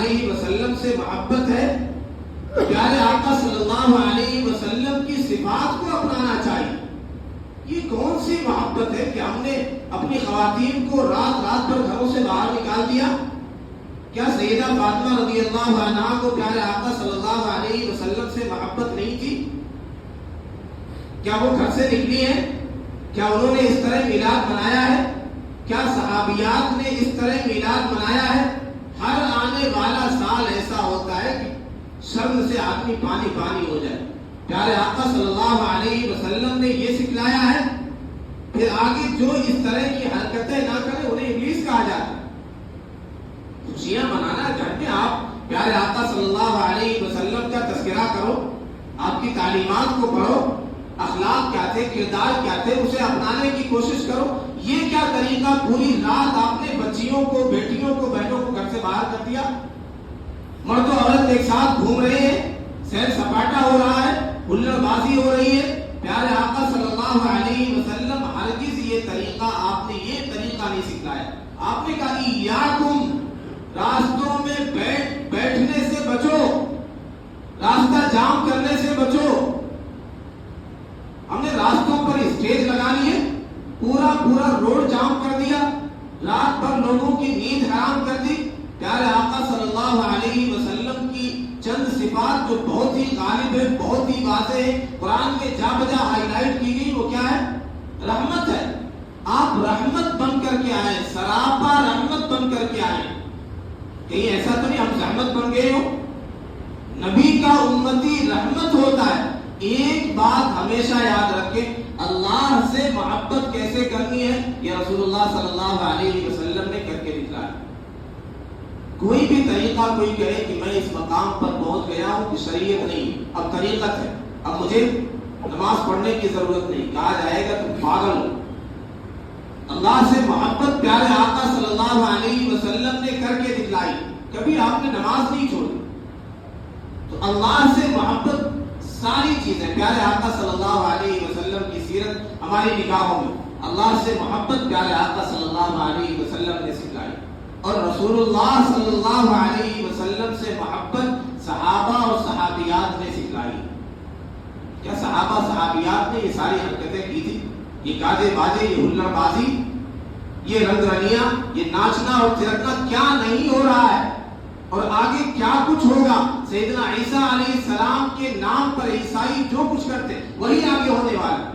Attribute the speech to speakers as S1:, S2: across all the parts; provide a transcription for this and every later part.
S1: علیہ وسلم سے محبت ہے، پیارے آقا صلی اللہ علیہ وسلم کی صفات کو اپنانا چاہیے۔ یہ کون سی محبت ہے کہ ہم نے اپنی خواتین کو رات رات بھر گھروں سے باہر نکال دیا؟ کیا سیدہ فاطمہ رضی اللہ عنہا کو پیارے آقا صلی اللہ علیہ وسلم سے محبت نہیں تھی؟ کیا وہ گھر سے نکلی ہیں؟ کیا انہوں نے اس طرح میلاد منایا ہے؟ کیا صحابیات نے اس طرح میلاد منایا ہے؟ ہر آنے والا سال ایسا ہوتا ہے کہ شرم سے آدمی پانی پانی ہو جائے۔ پیارے آقا صلی اللہ علیہ وسلم نے یہ سکھلایا ہے، پھر آگے جو اس طرح کی حرکتیں نہ کرے انہیں ابلیس کہا جاتا ہے۔ خوشیاں منانا گھر میں آپ پیارے آقا صلی اللہ علیہ وسلم کا تذکرہ کرو، آپ کی تعلیمات کو پڑھو، اخلاق کیا تھے، کردار کیا تھے، اسے اپنانے کی کوشش کرو۔ یہ کیا طریقہ پوری رات آپ نے بچیوں کو، بیٹیوں کو، بہنوں کو گھر سے باہر کر دیا؟ مرد و عورت ایک ساتھ گھوم رہے ہیں، سیر سپاٹا ہو رہا ہے، ہلڑ بازی ہو رہی ہے۔ پیارے آقا صلی اللہ علیہ وسلم ہرگز یہ طریقہ، آپ نے یہ طریقہ نہیں سکھلایا۔ آپ نے کہا ایاکم، راستوں میں بیٹھنے سے بچو، راستہ جام کرنے سے بچو۔ ہم نے راستوں پر اسٹیج لگا لیے، پورا روڈ جام کر دیا، رات بھر لوگوں کی نیند حرام کر دی۔ پیارے آقا صلی اللہ علیہ وسلم کی چند صفات جو بہت ہی غالب ہے، بہت ہی واضح ہے، قرآن میں جا بجا ہائی لائٹ کی گئی، وہ کیا ہے؟ رحمت ہے۔ آپ رحمت بن کر کے آئے، سراپا رحمت بن کر کے آئے۔ کہیں ایسا تو نہیں ہم زحمت بن گئے ہو؟ نبی کا امتی رحمت ہوتا ہے۔ ایک بات ہمیشہ یاد رکھیں، اللہ سے محبت کیسے کرنی ہے یہ رسول اللہ صلی اللہ علیہ وسلم نے کر کے دکھلایا۔ کوئی بھی طریقہ کوئی کہے کہ میں اس مقام پر پہنچ گیا ہوں کہ شریعت نہیں، اب طریقت ہے، اب مجھے نماز پڑھنے کی ضرورت نہیں، کہا جائے گا تم پاگل ہو۔ اللہ سے محبت پیارے آقا صلی اللہ علیہ وسلم نے کر کے دکھلائی، کبھی آپ نے نماز نہیں چھوڑی۔ تو اللہ سے محبت ساری چیزیں، پیارے آقا صلی اللہ علیہ وسلم کی سیرت ہماری نگاہوں میں، اللہ سے محبت پیارے آقا صلی اللہ علیہ وسلم نے سکھلائی، اور رسول اللہ صلی اللہ علیہ وسلم سے محبت صحابہ اور صحابیات نے سکھلائی۔ کیا صحابہ صحابیات نے یہ ساری حرکتیں کی تھی؟ یہ گاجے باجے، یہ ہلڑ بازی، یہ رنگ رنیاں، یہ ناچنا اور تھرکنا کیا نہیں ہو رہا ہے؟ اور آگے کیا کچھ ہوگا؟ سیدنا عیسیٰ علیہ السلام کے نام پر عیسائی جو کچھ کرتے وہی آگے ہونے والا۔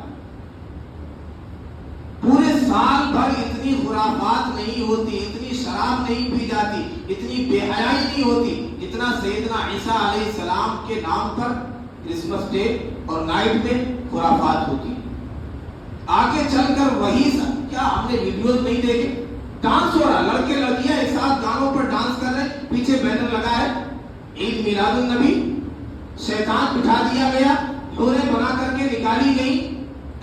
S1: پورے سال بھر اتنی خرافات نہیں ہوتی، اتنی شراب نہیں پی جاتی، اتنی بے حیائی نہیں ہوتی جتنا سیدنا عیسیٰ علیہ السلام کے نام پر کرسمس ڈے اور نائٹ میں خرافات ہوتی۔ آگے چل کر وہی سب، کیا ہم نے ویڈیوز نہیں دیکھے؟ ڈانس ہو رہا، لڑکے لڑکیاں ایک ساتھ گانوں پر ڈانس کر رہے، پیچھے بینر لگا ہے عید میلاد النبی، شیطان بٹھا دیا گیا، حوریں بنا کر کے نکالی گئی۔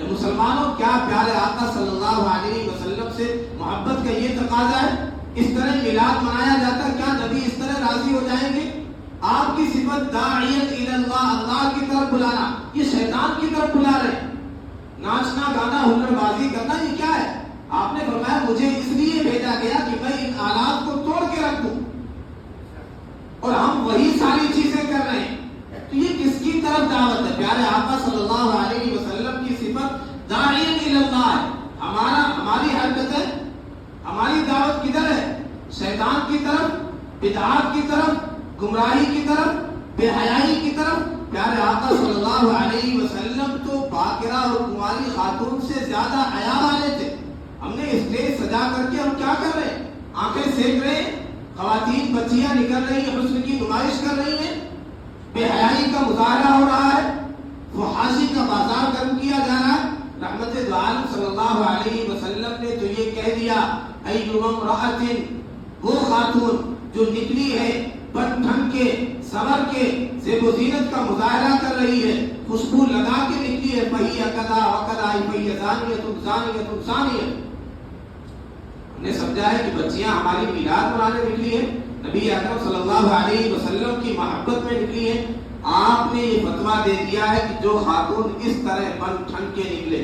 S1: مسلمانوں، کیا پیارے آقا صلی اللہ علیہ وسلم سے محبت کا یہ تقاضا ہے؟ اس طرح میلاد منایا جاتا، کیا نبی اس طرح راضی ہو جائیں گے؟ آپ کی صفت داعیت الی اللہ، اللہ کی طرف بلانا، یہ شیطان کی طرف بلا رہے ہیں۔ ناچنا گانا ہلڑ بازی کرنا، یہ کیا ہے؟ آپ نے فرمایا مجھے اس لیے بھیجا گیا کہ میں ان آلات کو توڑ کے رکھ دوں، اور ہم وہی ساری چیزیں کر رہے ہیں۔ تو یہ کس کی طرف دعوت ہے؟ پیارے آقا صلی اللہ علیہ وسلم کی صفت داعیت الی اللہ ہے۔ ہماری حرکتیں، ہماری دعوت کدھر ہے؟ شیطان کی طرف، بدعات کی طرف، گمراہی کی طرف، بے حیائی کی طرف۔ پیارے آقا صلی اللہ علیہ وسلم تو باقرہ اور کنواری خاتون سے زیادہ حیا والے تھے۔ ہم نے اسٹیج سجا کر کے ہم کیا کر رہے ہیں؟ آنکھیں سیک رہے ہیں، خواتین بچیاں نکل رہی ہیں، حسن کی نمائش کر رہی ہیں، بے حیائی کا مظاہرہ ہو رہا ہے، فحاشی کا بازار گرم کیا جا رہا ہے۔ رحمت دو عالم صلی اللہ علیہ وسلم نے تو یہ کہہ دیا، ایما امرأۃ، وہ خاتون جو نکلی ہے بن ٹھن کے، سور کے، زیب و زینت کا مظاہرہ کر رہی ہے، خوشبو لگا کے نکلی ہے، فہی کذا وکذا، فہی زانیۃ زانیۃ زانیۃ۔ ہم نے سمجھا ہے کہ بچیاں ہماری میلاد منانے نکلی ہیں، نبی اکرم صلی اللہ علیہ وسلم کی محبت میں نکلی ہیں۔ آپ نے یہ فتویٰ دے دیا ہے کہ جو خاتون اس طرح بن ٹھن کے نکلے،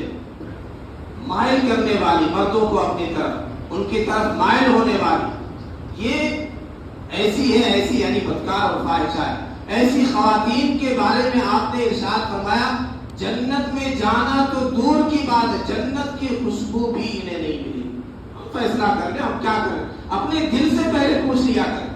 S1: مائل کرنے والی مردوں کو اپنی طرف، ان کی طرف مائل ہونے والی، یہ ایسی ہے، ایسی یعنی بدکار اور فاحشہ ہے. ایسی خواتین کے بارے میں آپ نے ارشاد فرمایا جنت میں جانا تو دور کی بات ہے، جنت کی خوشبو بھی انہیں نہیں ملی. ہم فیصلہ کر لیں ہم کیا کریں، اپنے دل سے پہلے پوچھ لیا کریں.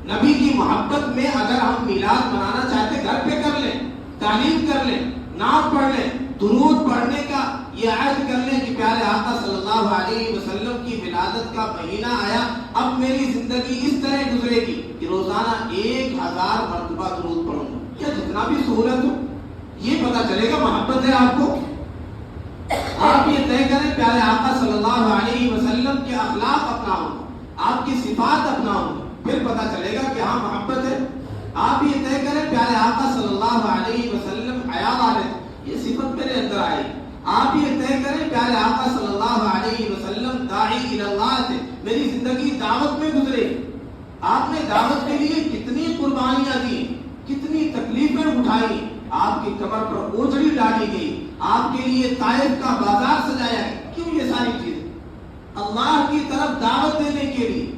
S1: نبی کی محبت میں اگر ہم میلاد منانا چاہتے گھر پہ کر لیں، تعلیم کر لیں، نعت پڑھ لیں، درود پڑھنے کا یہ عہد کر لیں کہ پیارے آقا صلی اللہ علیہ وسلم کی ولادت کا مہینہ آیا، اب میری زندگی اس طرح گزرے گی کہ روزانہ 1000 مرتبہ درود پڑھوں گا، یا جتنا بھی سہولت ہو. یہ پتا چلے گا محبت ہے آپ کو. آپ یہ طے کریں پیارے آقا صلی اللہ علیہ وسلم کے اخلاق اپناؤں گا، آپ کی صفات اپناؤں گا، پھر پتا چلے گا کہ ہاں محبت ہے. آپ یہ طے کریں پیارے آقا صلی اللہ علیہ وسلم حیا والے تھے، یہ صفت میرے اندر آئی. آپ یہ طے کریں پیارے آقا صلی اللہ علیہ وسلم داعی الی اللہ تھے، میری زندگی دعوت میں گزرے. آپ نے دعوت کے لیے کتنی قربانیاں دی، کتنی تکلیفیں اٹھائی، آپ کی کمر پر اوجڑی ڈالی گئی، آپ کے لیے طائف کا بازار سجایا گیا. کیوں یہ ساری چیزیں؟ اللہ کی طرف دعوت دینے کے لیے.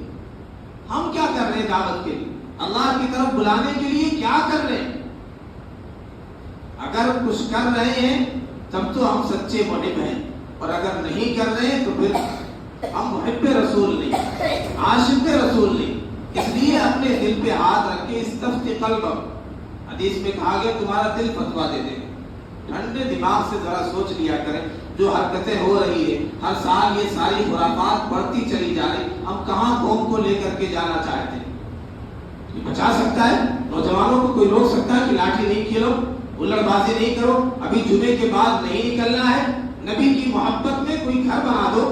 S1: ہم کیا کر رہے ہیں دعوت کے لیے؟ اللہ کی طرف بلانے کے لیے کیا کر رہے ہیں؟ اگر کچھ کر رہے ہیں تب تو ہم سچے محب ہیں، اور اگر نہیں کر رہے ہیں تو پھر ہم محب رسول نہیں، عاشق رسول نہیں. اس لیے اپنے دل پہ ہاتھ رکھ کے استفت قلب، حدیث میں کہا گیا تمہارا دل فتوا دے دے. ٹھنڈے دماغ سے ذرا سوچ لیا کریں جو حرکتیں ہو رہی ہے، ہر سال یہ ساری خرافات بڑھتی چلی جا رہی، ہم کہاں قوم کو لے کر کے جانا چاہتے ہیں؟ یہ بچا سکتا ہے؟ نوجوانوں کو کوئی روک سکتا ہے کہ لاٹھی نہیں کھیلو، الڑ بازی نہیں کرو، ابھی جمعے کے بعد نہیں نکلنا ہے؟ نبی کی محبت میں کوئی گھر بنا دو،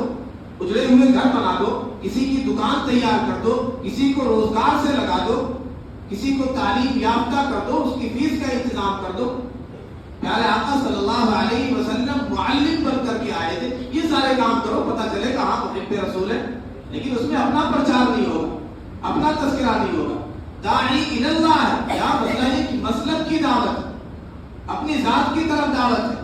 S1: اجڑے ہوئے گھر بنا دو، کسی کی دکان تیار کر دو، کسی کو روزگار سے لگا دو، کسی کو تعلیم یافتہ کر دو، اس کی فیس کا انتظام کر دو. پیارے آقا صلی اللہ علیہ وسلم معلم بن کر کے آئے تھے. یہ سارے کام کرو، پتہ چلے گا ہاں محب رسول ہے. لیکن اس میں اپنا پرچار نہیں ہوگا، اپنا تذکرہ نہیں ہوگا. داعی الی اللہ ہے، کیا مسئلہ ہے کہ مسلک کی دعوت، اپنی ذات کی طرف دعوت ہے.